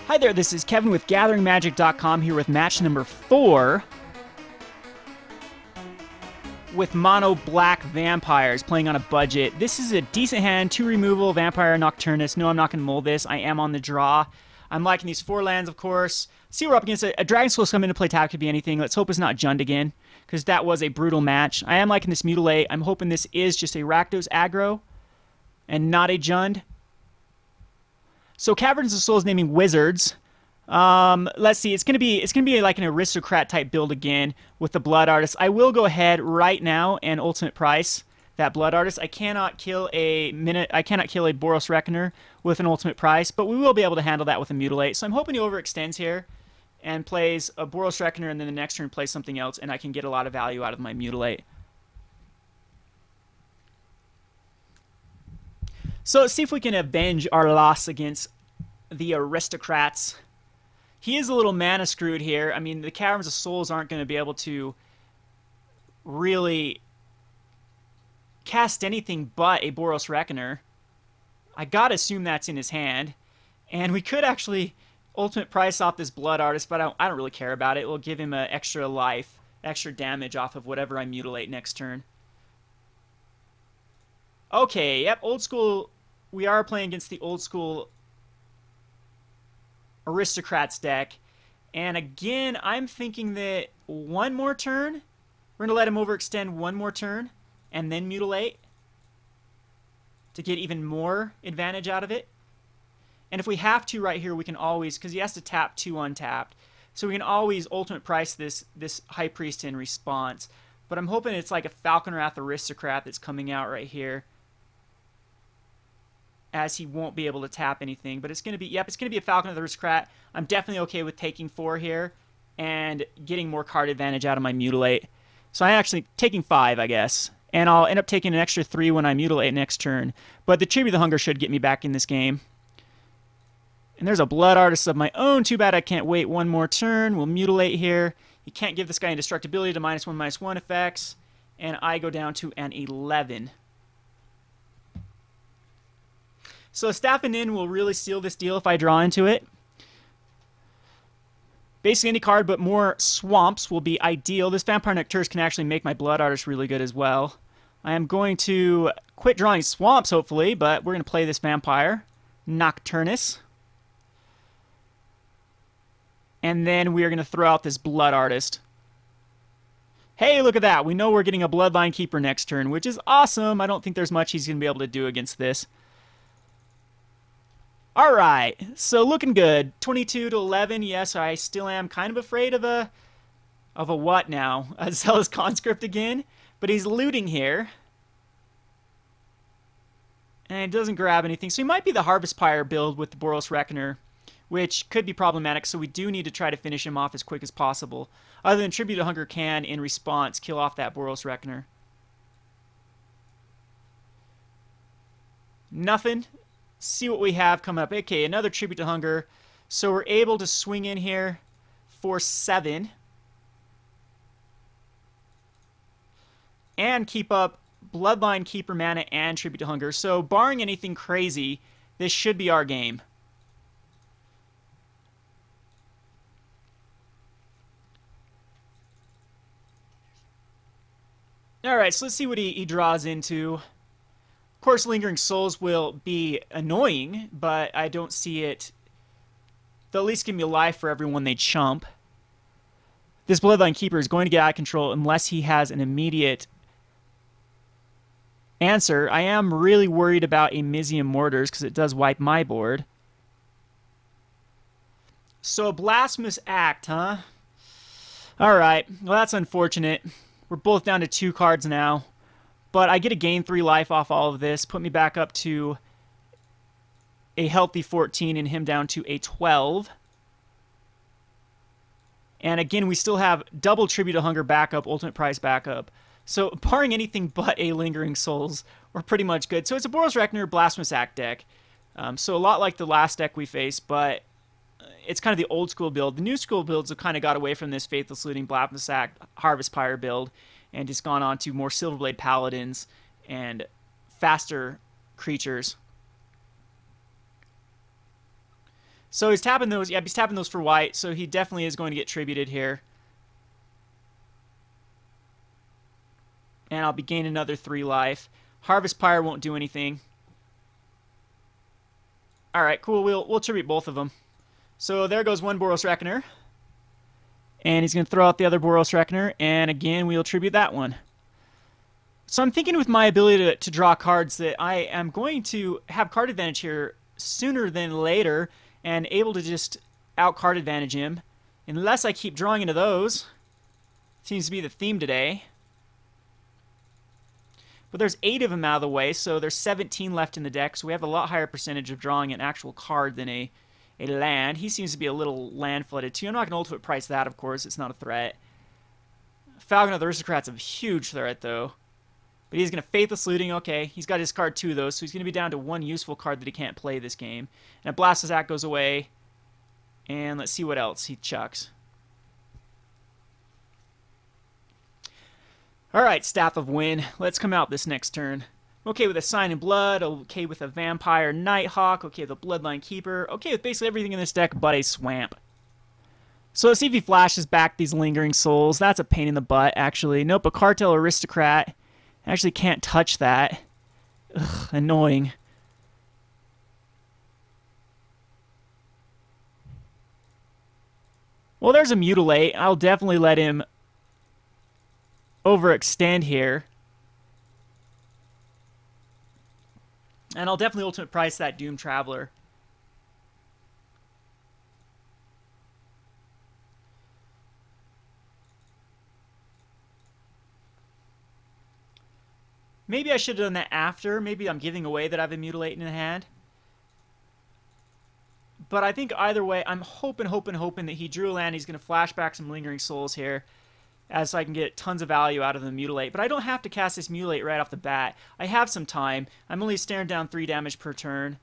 Hi there, this is Kevin with GatheringMagic.com here with match number 4 with mono black vampires playing on a budget. This is a decent hand, 2 removal, Vampire Nocturnus. No, I'm not going to mold this. I am on the draw. I'm liking these 4 lands, of course. See, we're up against a Dragon Skull's coming into play. Tap could be anything. Let's hope it's not Jund again, because that was a brutal match. I am liking this Mutilate. I'm hoping this is just a Rakdos aggro and not a Jund. So Caverns of Souls naming Wizards. Let's see. It's gonna be like an Aristocrat type build again with the Blood Artist. I will go ahead right now and ultimate price that Blood Artist. I cannot kill a Boros Reckoner with an ultimate price, but we will be able to handle that with a Mutilate. So I'm hoping he overextends here and plays a Boros Reckoner, and then the next turn plays something else, and I can get a lot of value out of my Mutilate. So let's see if we can avenge our loss against the Aristocrats. He is a little mana screwed here. I mean, the Caverns of Souls aren't going to be able to really cast anything but a Boros Reckoner. I gotta assume that's in his hand. And we could actually ultimate price off this Blood Artist, but I don't really care about it. It will give him an extra life, extra damage off of whatever I mutilate next turn. Okay, yep, old school. We are playing against the old school Aristocrats deck. And again, I'm thinking that one more turn, we're going to let him overextend one more turn and then mutilate to get even more advantage out of it. And if we have to right here, we can always, because he has to tap 2 untapped, so we can always ultimate price this High Priest in response. But I'm hoping it's like a Falconwrath Aristocrat that's coming out right here, as he won't be able to tap anything. But it's going to be, yep, it's going to be a Falconwrath Aristocrat. I'm definitely okay with taking 4 here and getting more card advantage out of my Mutilate. So I'm actually taking 5, I guess. And I'll end up taking an extra 3 when I Mutilate next turn. But the Tribute of the Hunger should get me back in this game. And there's a Blood Artist of my own. Too bad I can't wait one more turn. We'll Mutilate here. You can't give this guy Indestructibility to -1/-1 effects. And I go down to an 11. So Staff of Nin will really seal this deal if I draw into it. Basically any card but more swamps will be ideal. This Vampire Nocturnus can actually make my Blood Artist really good as well. I am going to quit drawing swamps, hopefully, but we're going to play this Vampire Nocturnus. And then we are going to throw out this Blood Artist. Hey, look at that. We know we're getting a Bloodline Keeper next turn, which is awesome. I don't think there's much he's going to be able to do against this. Alright, so looking good. 22 to 11. Yes, I still am kind of afraid of a what now? A Zealous Conscript again? But he's looting here. And it doesn't grab anything. So he might be the Harvest Pyre build with the Boros Reckoner, which could be problematic, so we do need to try to finish him off as quick as possible. Other than Tribute to Hunger can, in response, kill off that Boros Reckoner. Nothing. See what we have coming up. Okay, another Tribute to Hunger. So we're able to swing in here for 7. And keep up Bloodline Keeper mana and Tribute to Hunger. So barring anything crazy, this should be our game. Alright, so let's see what he draws into. Of course, Lingering Souls will be annoying, but I don't see it. They'll at least give me a life for everyone they chump. This Bloodline Keeper is going to get out of control unless he has an immediate answer. I am really worried about a Mizium Mortars because it does wipe my board. So a Blasphemous Act, huh? Alright, well that's unfortunate. We're both down to 2 cards now. But I get to gain 3 life off all of this, put me back up to a healthy 14 and him down to a 12. And again, we still have double Tribute to Hunger backup, ultimate price backup. So barring anything but a Lingering Souls, we're pretty much good. So it's a Boros Reckoner Blasphemous Act deck. So a lot like the last deck we faced, but it's kind of the old school build. The new school builds have kind of got away from this Faithless Looting, Blasphemous Act, Harvest Pyre build, and just gone on to more Silverblade Paladins and faster creatures. So he's tapping those. Yeah, he's tapping those for white. So he definitely is going to get tributed here. And I'll be gaining another 3 life. Harvest Pyre won't do anything. Alright, cool. We'll tribute both of them. So there goes one Boros Reckoner. And he's going to throw out the other Boros Reckoner. And again, we'll tribute that one. So I'm thinking with my ability to draw cards that I am going to have card advantage here sooner than later. And able to just out-card advantage him. Unless I keep drawing into those. Seems to be the theme today. But there's 8 of them out of the way, so there's 17 left in the deck. So we have a lot higher percentage of drawing an actual card than a land. He seems to be a little land-flooded too. I'm not going to ultimate price that, of course. It's not a threat. Falcon of the Aristocrats is a huge threat, though. But he's going to Faithless Looting. Okay, he's got his card too, though, so he's going to be down to 1 useful card that he can't play this game. And Blast Act goes away. And let's see what else he chucks. Alright, Staff of Nin. Let's come out this next turn. Okay with a Sign in Blood. Okay with a Vampire Nighthawk. Okay with a Bloodline Keeper. Okay with basically everything in this deck but a Swamp. So let's see if he flashes back these Lingering Souls. That's a pain in the butt, actually. Nope, a Cartel Aristocrat. Actually can't touch that. Ugh, annoying. Well, there's a Mutilate. I'll definitely let him overextend here. And I'll definitely ultimate price that Doom Traveler. Maybe I should have done that after. Maybe I'm giving away that I have a Mutilate in the hand. But I think either way, I'm hoping that he drew a land. He's going to flash back some Lingering Souls here, as so I can get tons of value out of the Mutilate. But I don't have to cast this Mutilate right off the bat. I have some time. I'm only staring down 3 damage per turn.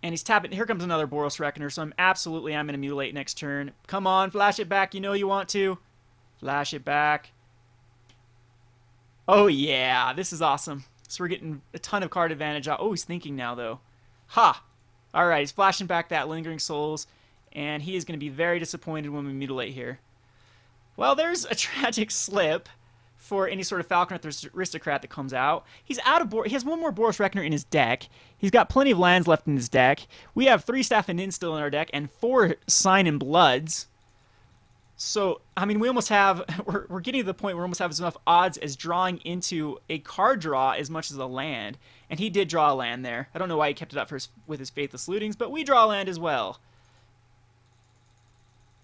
And he's tapping. Here comes another Boros Reckoner, so I'm going to Mutilate next turn. Come on, flash it back. You know you want to. Flash it back. Oh, yeah. This is awesome. So we're getting a ton of card advantage. Oh, he's thinking now, though. Ha! Alright, he's flashing back that Lingering Souls. And he is going to be very disappointed when we Mutilate here. Well, there's a tragic slip for any sort of Falcon Aristocrat that comes out. He's out of he has 1 more Boros Reckoner in his deck. He's got plenty of lands left in his deck. We have 3 Staff of Nin still in our deck and 4 Sign in Bloods. So, I mean, we almost have, we're getting to the point where we almost have as enough odds as drawing into a card draw as much as a land. And he did draw a land there. I don't know why he kept it up for with his Faithless Lootings, but we draw a land as well.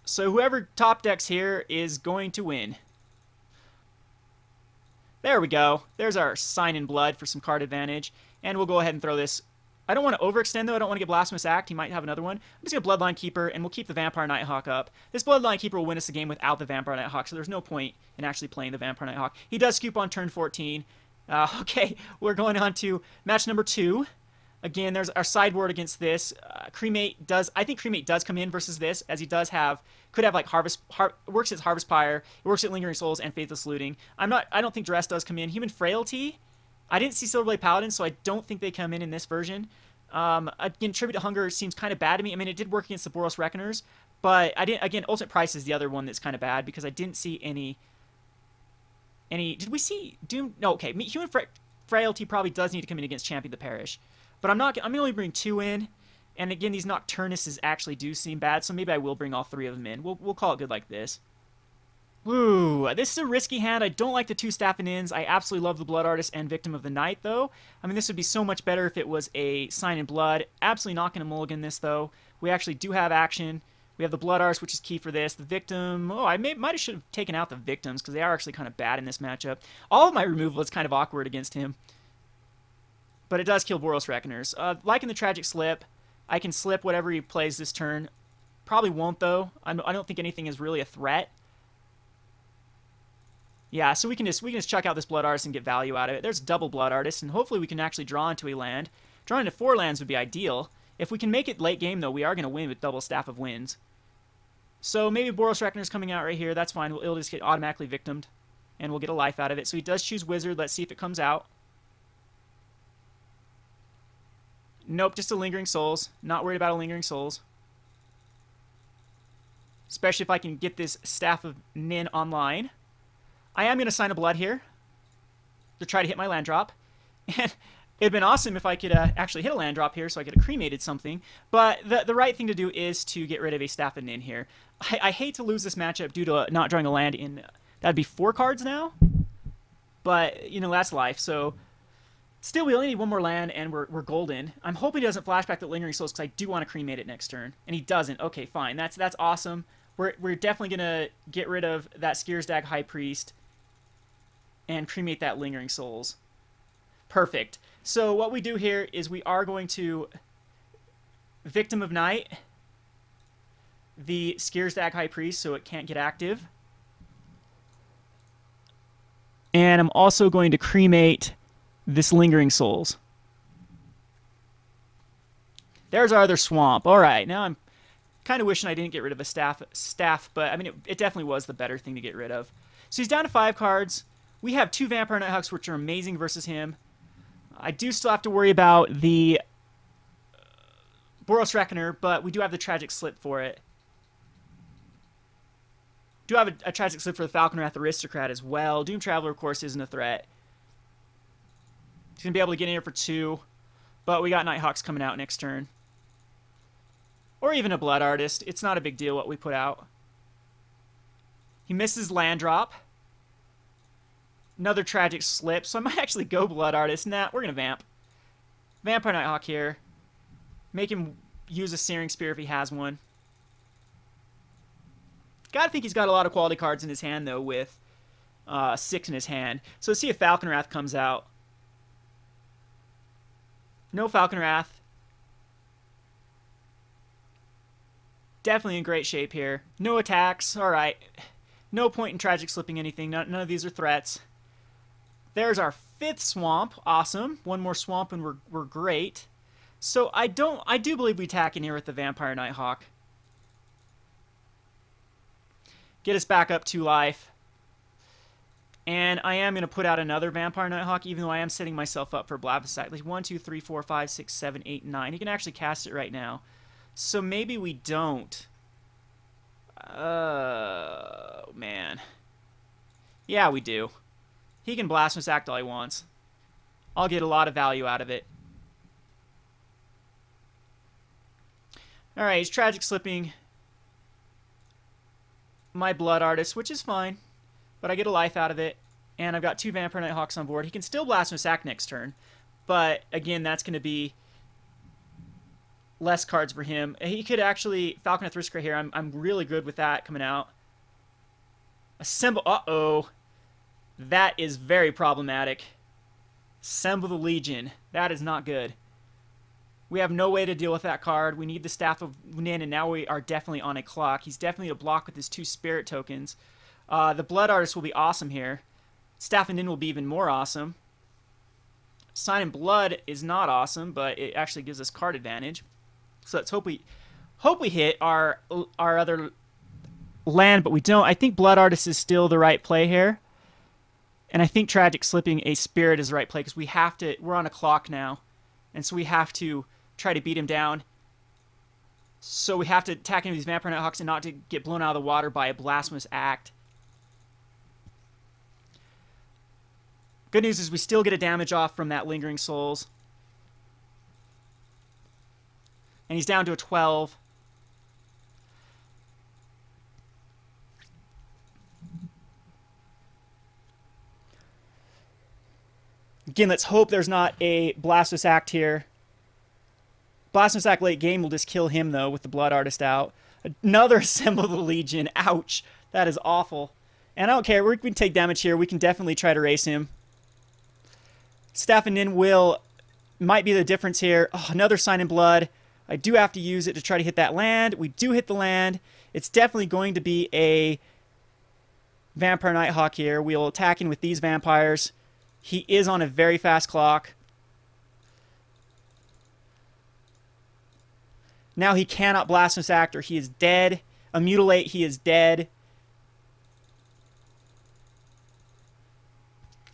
So whoever top decks here is going to win. There we go. There's our Sign in Blood for some card advantage. And we'll go ahead and throw this. I don't want to overextend, though. I don't want to get Blasphemous Act. He might have another one. I'm just going to Bloodline Keeper, and we'll keep the Vampire Nighthawk up. This Bloodline Keeper will win us the game without the Vampire Nighthawk, so there's no point in actually playing the Vampire Nighthawk. He does scoop on turn 14. Okay, we're going on to match number 2. Again, there's our sideboard against this. Cremate does, I think Cremate does come in versus this, as he does have, could have like works as Harvest Pyre, it works at Lingering Souls and Faithless Looting. I don't think Duress does come in. Human Frailty, I didn't see Silverblade Paladin, so I don't think they come in this version. Again, Tribute to Hunger seems kind of bad to me. I mean, it did work against the Boros Reckoners, but I didn't, again, Ultimate Price is the other one that's kind of bad, because I didn't see any, did we see Doom? No, okay, Human Frailty probably does need to come in against Champion the Parish. But I'm going to only bring 2 in. And again, these Nocturnuses actually do seem bad, so maybe I will bring all 3 of them in. We'll call it good like this. Woo! This is a risky hand. I don't like the 2 Staff of Nins. I absolutely love the Blood Artist and Victim of the Night, though. I mean, this would be so much better if it was a Sign in Blood. Absolutely not going to mulligan this, though. We actually do have action. We have the Blood Artist, which is key for this. The Victim... Oh, I might have should have taken out the Victims, because they are actually kind of bad in this matchup. All of my removal is kind of awkward against him. But it does kill Boros Reckoners. Like in the Tragic Slip, I can slip whatever he plays this turn. Probably won't, though. I don't think anything is really a threat. Yeah, so we can just chuck out this Blood Artist and get value out of it. There's double Blood Artist, and hopefully we can actually draw into a land. Drawing into 4 lands would be ideal. If we can make it late game, though, we are going to win with double Staff of Wins. So maybe Boros Reckoner's coming out right here. That's fine. It'll just get automatically victimed, and we'll get a life out of it. So he does choose Wizard. Let's see if it comes out. Nope, just a Lingering Souls. Not worried about a Lingering Souls. Especially if I can get this Staff of Nin online. I am going to sign a Blood here to try to hit my land drop. And it'd been awesome if I could actually hit a land drop here so I could have cremated something. But the right thing to do is to get rid of a Staff of Nin here. I hate to lose this matchup due to not drawing a land in... That'd be 4 cards now. But, you know, that's life. So, still, we only need one more land, and we're golden. I'm hoping he doesn't flashback the Lingering Souls, because I do want to cremate it next turn. And he doesn't. Okay, fine. That's awesome. We're definitely going to get rid of that Skiersdag High Priest and cremate that Lingering Souls. Perfect. So what we do here is we are going to Victim of Night the Skiersdag High Priest so it can't get active. And I'm also going to cremate this Lingering Souls. There's our other swamp. All right, now I'm kind of wishing I didn't get rid of a staff, but I mean, it definitely was the better thing to get rid of. So he's down to 5 cards. We have 2 Vampire Nighthawks, which are amazing versus him. I do still have to worry about the Boros Reckoner, but we do have the Tragic Slip for it. Do have a Tragic Slip for the Falconwrath Aristocrat as well. Doom Traveler, of course, isn't a threat. He's going to be able to get in here for 2, but we got Nighthawks coming out next turn. Or even a Blood Artist. It's not a big deal what we put out. He misses land drop. Another Tragic Slip, so I might actually go Blood Artist. Nah, we're going to Vamp. Vampire Nighthawk here. Make him use a Searing Spear if he has one. Gotta think he's got a lot of quality cards in his hand, though, with 6 in his hand. So let's see if Falconwrath comes out. No Falconwrath. Definitely in great shape here. No attacks. All right. No point in Tragic Slipping anything. None of these are threats. There's our 5th swamp. Awesome. One more swamp and we're great. So I do believe we attack in here with the Vampire Nighthawk. Get us back up 2 life. And I am going to put out another Vampire Nighthawk, even though I am setting myself up for Blavicite. Like 1, 2, 3, 4, 5, 6, 7, 8, 9. He can actually cast it right now. So maybe we don't. Oh, man. Yeah, we do. He can Blasphemous Act all he wants. I'll get a lot of value out of it. Alright, he's Tragic Slipping my Blood Artist, which is fine. But I get a life out of it. And I've got 2 Vampire Nighthawks on board. He can still Blasphemous Act next turn. But, again, that's going to be less cards for him. He could actually Falconwrath Aristocrat here. I'm really good with that coming out. Assemble. Uh-oh. That is very problematic. Assemble the Legion. That is not good. We have no way to deal with that card. We need the Staff of Nin, and now we are definitely on a clock. He's definitely a block with his 2 Spirit tokens. The Blood Artist will be awesome here. Staff of Nin will be even more awesome. Sign in Blood is not awesome, but it actually gives us card advantage. So let's hope we hit our other land, but we don't. I think Blood Artist is still the right play here. And I think Tragic Slipping a Spirit is the right play because we're on a clock now. And so we have to try to beat him down. So we have to attack into these Vampire Nighthawks and not to get blown out of the water by a Blasphemous Act. Good news is we still get a damage off from that Lingering Souls. And he's down to a 12. Again, let's hope there's not a Blasphemous Act here. Blasphemous Act late game will just kill him, though, with the Blood Artist out. Another Assemble the Legion. Ouch. That is awful. And I don't care. We can take damage here. We can definitely try to race him. Staff of Nin might be the difference here. Oh, another Sign in Blood. I do have to use it to try to hit that land. We do hit the land. It's definitely going to be a Vampire Nighthawk here. We'll attack in with these vampires. He is on a very fast clock. Now he cannot Blasphemous Act or he is dead. A Mutilate, he is dead.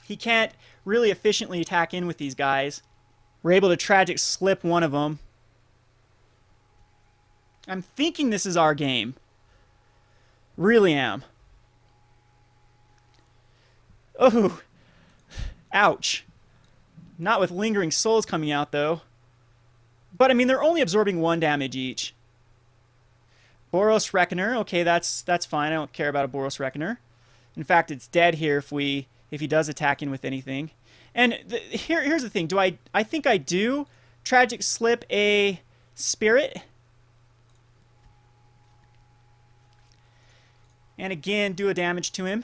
He can't really efficiently attack in with these guys. We're able to tragic slip one of them. I'm thinking this is our game. Really am. Oh. Ouch. Not with Lingering Souls coming out, though. But, I mean, they're only absorbing 1 damage each. Boros Reckoner. Okay, that's fine. I don't care about a Boros Reckoner. In fact, it's dead here if he does attack in with anything. And here's the thing. I think I do tragic slip a Spirit. And again, do a damage to him.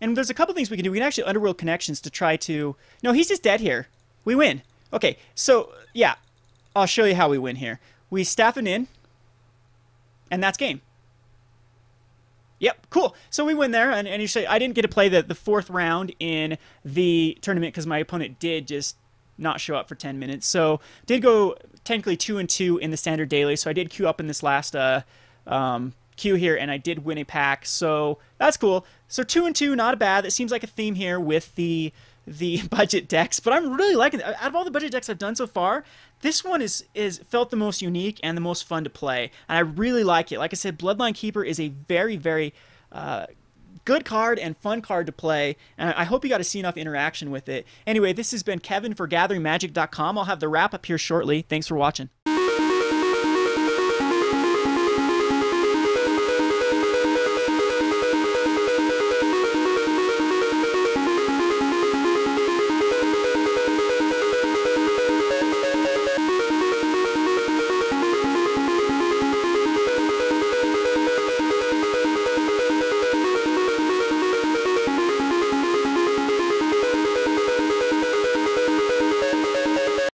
And there's a couple things we can do. We can actually Underworld Connections to try to... No, he's just dead here. We win. Okay, so, yeah. I'll show you how we win here. We Staff of Nin. And that's game. Yep, cool. So we win there. And you say, I didn't get to play the 4th round in the tournament because my opponent did just not show up for 10 minutes. So did go technically 2-2 in the standard daily. So I did queue up in this last... queue here, and I did win a pack, so that's cool. So 2-2, not bad. It seems like a theme here with the budget decks, but I'm really liking it. Out of all the budget decks I've done so far, this one is felt the most unique and the most fun to play, and I really like it. Like I said, Bloodline Keeper is a very, very good card and fun card to play, and I hope you got to see enough interaction with it. Anyway, this has been Kevin for GatheringMagic.com. I'll have the wrap up here shortly. Thanks for watching.